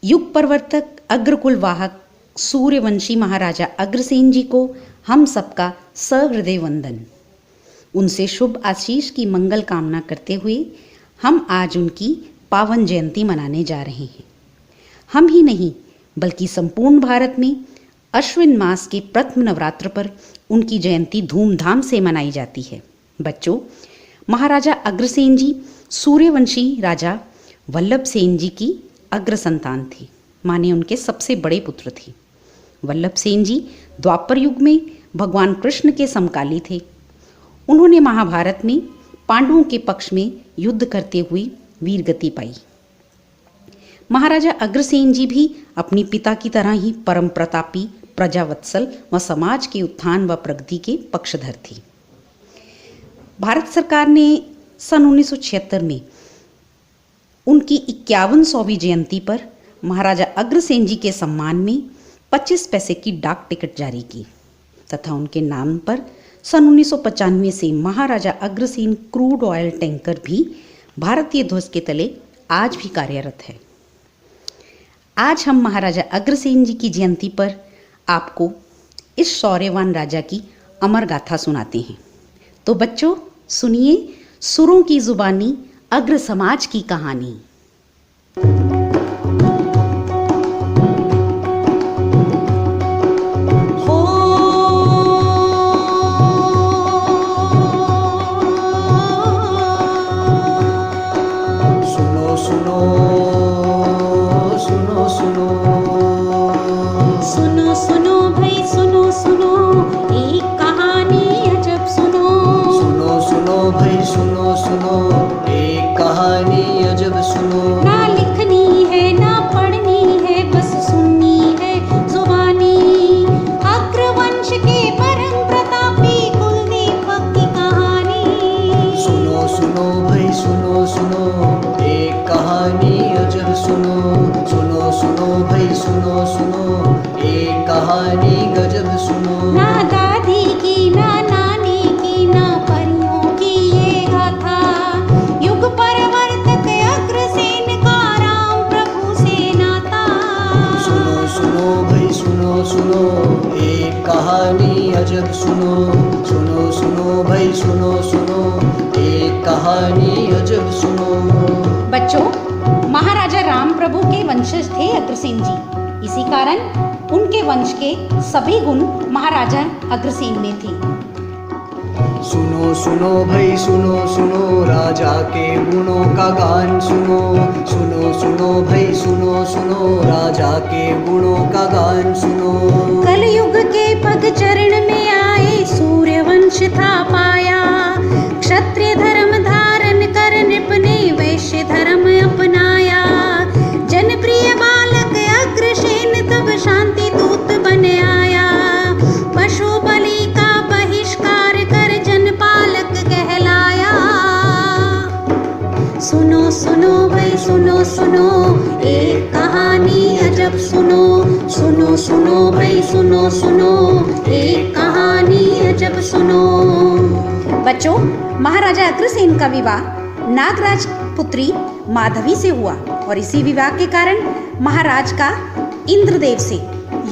युग प्रवर्तक अग्रकुल वाहक सूर्यवंशी महाराजा अग्रसेन जी को हम सबका सहृदय वंदन। उनसे शुभ आशीष की मंगल कामना करते हुए हम आज उनकी पावन जयंती मनाने जा रहे हैं। हम ही नहीं बल्कि संपूर्ण भारत में अश्विन मास के प्रथम नवरात्र पर उनकी जयंती धूमधाम से मनाई जाती है। बच्चों, महाराजा अग्रसेन जी सूर्यवंशी राजा वल्लभ सेन जी की अग्र संतान थे, माने उनके सबसे बड़े पुत्र थे। वल्लभ सेन जी द्वापर युग में भगवान कृष्ण के समकाली थे। उन्होंने महाभारत में पांडवों के पक्ष में युद्ध करते हुए वीरगति पाई। महाराजा अग्रसेन जी भी अपने पिता की तरह ही परम प्रतापी, प्रजावत्सल व समाज के उत्थान व प्रगति के पक्षधर थे। भारत सरकार ने सन 1976 में उनकी 51वीं जयंती पर महाराजा अग्रसेन जी के सम्मान में 25 पैसे की डाक टिकट जारी की तथा उनके नाम पर सन 1995 से Maharaja Agrasen crude oil tanker भी भारतीय ध्वज के तले आज भी कार्यरत है। आज हम महाराजा अग्रसेन जी की जयंती पर आपको इस शौर्यवान राजा की अमर गाथा सुनाते हैं। तो बच्चों, सुनिए सुरों की जुबानी अग्र समाज की कहानी। बच्चों, महाराजा राम प्रभु के वंशज थे अग्रसेन जी। इसी कारण उनके वंश के सभी गुण महाराजा अग्रसेन में थे। सुनो सुनो भाई सुनो सुनो, राजा के गुणों का गान सुनो। सुनो सुनो भाई सुनो सुनो, राजा के गुणों का गान सुनो। कलयुग के पग चरण में आए सूर्यवंश था पाया। क्षत्रिय धर्म धारण कर नृप ने वैश्य धर्म अपनाया। जनप्रिय बालक अग्रसेन तब शांति दूत बन आया। पशु बलि का बहिष्कार कर जनपालक कहलाया। सुनो सुनो भाई सुनो सुनो, एक कहानी अजब सुनो। सुनो सुनो भाई सुनो सुनो, एक कहानी अजब सुनो। बच्चों, महाराजा अग्रसेन का विवाह नागराज पुत्री माधवी से हुआ और इसी विवाह के कारण महाराज का इंद्रदेव से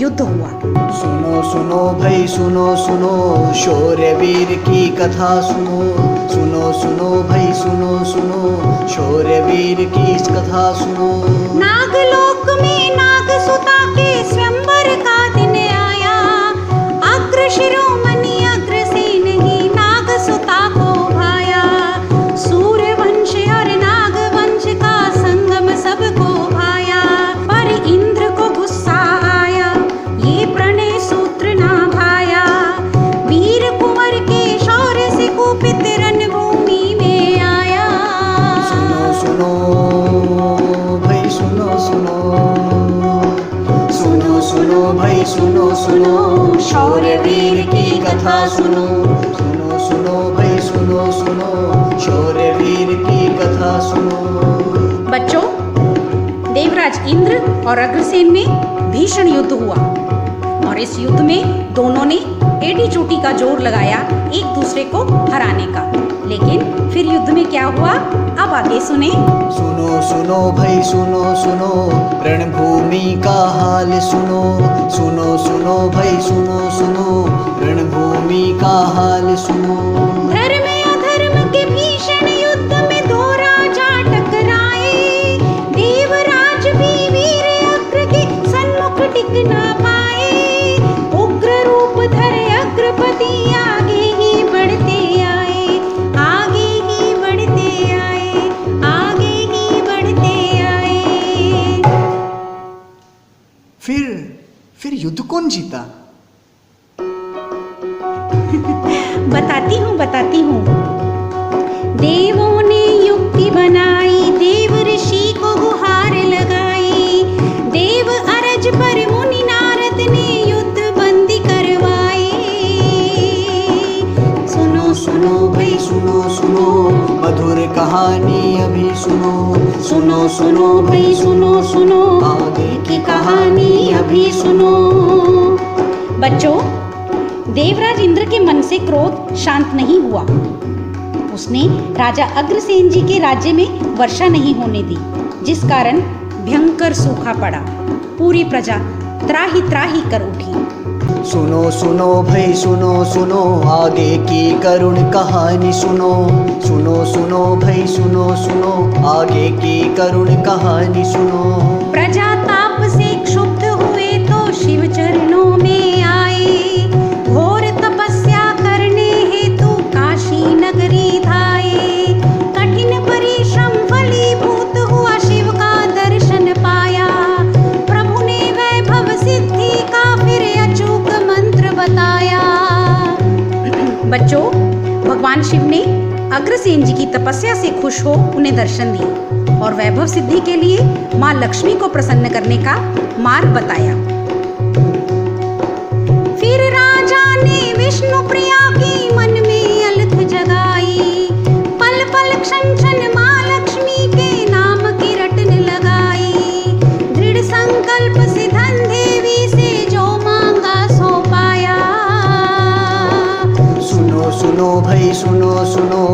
युद्ध हुआ। सुनो सुनो भाई सुनो सुनो, शौर्यवीर की कथा सुनो। सुनो सुनो भाई सुनो सुनो, शौर्यवीर की कथा सुनो। नागलोक में नागसुता के स्वयंवर का दिन आया। अग्र शिरोमणि अग्रसेन ही नागसुता को भाया। सूर्यवंश और नागवंश का संगम सबको भाया। पर इंद्र को गुस्सा आया, ये प्रणय सूत्र ना भाया। वीर कुंवर के शौर्य से कुपित रणभूमि में आया। सुनो सुनो भाई सुनो सुनो। सुनो सुनो भाई सुनो सुनो, शौर्यवीर की कथा सुनो। सुनो सुनो भाई सुनो सुनो, शौर्यवीर की कथा सुनो। बच्चों, देवराज इंद्र और अग्रसेन में भीषण युद्ध हुआ और इस युद्ध में दोनों ने एडी चोटी का जोर लगाया एक दूसरे को हराने का। लेकिन फिर युद्ध में क्या हुआ, अब आगे सुने। सुनो सुनो भाई सुनो सुनो, रणभूमि का हाल सुनो, सुनो सुनो भाई सुनो सुनो, रणभूमि का हाल सुनो। धर्म अधर्म के भीषण युद्ध में दो राजा टकराए, देवराज भी वीर अग्र के सन्मुख टिक ना पाए। उग्र रूप धरे अग्रपति आगे ही बढ़ते आए, आगे ही बढ़ते आए, आगे ही बढ़ते आए। फिर युद्ध कौन जीता? बताती हूँ। देवों ने युक्ति बनाई, देव ऋषि को गुहार लगाई। देव अरज पर मुनि नारद ने युद्ध बंदी करवाई। सुनो सुनो भाई सुनो सुनो, मधुर कहानी अभी सुनो, सुनो सुनो भाई सुनो सुनो, आगे की कहानी अभी सुनो। बच्चों, देवराज इंद्र के मन से क्रोध शांत नहीं हुआ। उसने राजा अग्रसेन जी के राज्य में वर्षा नहीं होने दी, जिस कारण भयंकर सूखा पड़ा। पूरी प्रजा त्राही त्राही कर उठी। सुनो सुनो भाई सुनो सुनो, आगे की करुण कहानी सुनो, सुनो सुनो भाई सुनो सुनो, आगे की करुण कहानी सुनो। प्रजा ताप से क्षुब्ध हुए तो शिव चरणों में आए, घोर तपस्या करने हेतु काशी नगरी धाए। कठिन परिश्रम फलीभूत हुआ, शिव का दर्शन पाया। प्रभु ने वैभव सिद्धि का फिर अचूक मंत्र बताया। बच्चों, भगवान शिव ने अग्रसेन जी की तपस्या से खुश हो उन्हें दर्शन दिए और वैभव सिद्धि के लिए माँ लक्ष्मी को प्रसन्न करने का मार्ग बताया। फिर राजा ने विष्णु प्रिया की मन में अलख जगाई। पल पल क्षण क्षण माँ लक्ष्मी के नाम की रटन लगाई। दृढ़ संकल्प से धन देवी से जो मांगा सो पाया। सुनो सुनो भाई सुनो सुनो,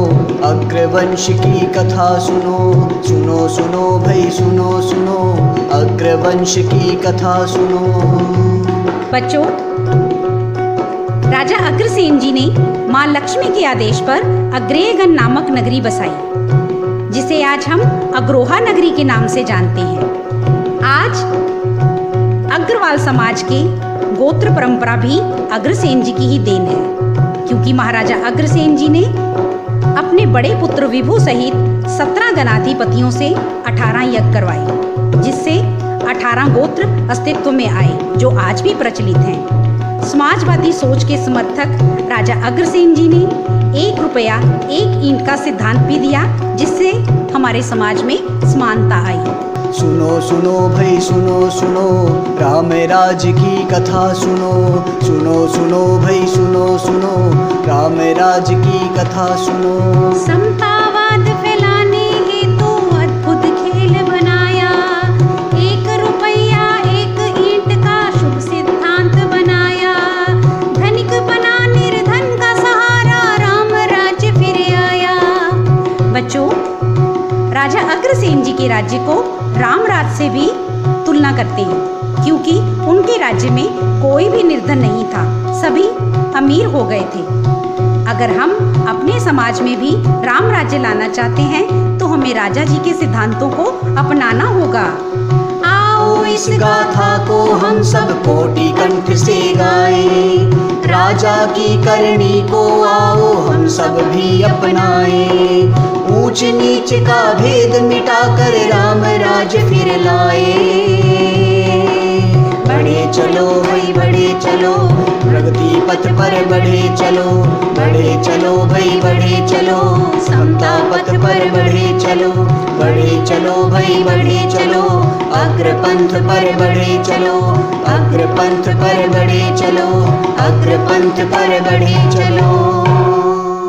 अग्रवंश की कथा सुनो, सुनो सुनो भाई सुनो सुनो, अग्रवंश की कथा सुनो। बच्चों, राजा अग्रसेन जी ने मां लक्ष्मी के आदेश पर अग्रेयगन नामक नगरी बसाई, जिसे आज हम अग्रोहा नगरी के नाम से जानते हैं। आज अग्रवाल समाज की गोत्र परंपरा भी अग्रसेन जी की ही देन है, क्योंकि महाराजा अग्रसेन जी ने अपने बड़े पुत्र विभु सहित 17 गणाधिपतियों से 18 यज्ञ करवाए, जिससे 18 गोत्र अस्तित्व में आए, जो आज भी प्रचलित हैं। समाजवादी सोच के समर्थक राजा अग्रसेन जी ने 1 रुपया 1 ईंट का सिद्धांत भी दिया, जिससे हमारे समाज में समानता आई। सुनो सुनो भाई सुनो सुनो, राम राज की कथा सुनो, सुनो सुनो भाई सुनो सुनो, राम राज की कथा सुनो। समतावाद फैलाने हेतु अद्भुत खेल बनाया। 1 रुपया 1 ईंट का शुभ सिद्धांत बनाया। धनिक बना निर्धन का सहारा, राम राज्य फिर आया। बच्चों, राजा अग्रसेन जी के राज्य को राम राज्य से भी तुलना करते हैं, क्योंकि उनके राज्य में कोई भी निर्धन नहीं था, सभी अमीर हो गए थे। अगर हम अपने समाज में भी राम राज्य लाना चाहते हैं, तो हमें राजा जी के सिद्धांतों को अपनाना होगा। आओ इस गाथा को हम सब कोटि कंठ से गाए, राजा की करनी को आओ हम सब भी अपनाए। ऊंच नीच का भेद मिटाकर राम राज फिर लाए। बढ़े चलो भाई बढ़े चलो, प्रगति पथ पर बढ़े चलो, बढ़े चलो भाई बढ़े चलो, समता पथ पर बढ़े चलो, बढ़े चलो भाई बढ़े चलो, अग्रपंथ पर बढ़े चलो, अग्रपंथ पर बढ़े चलो, अग्रपंथ पर बढ़े चलो।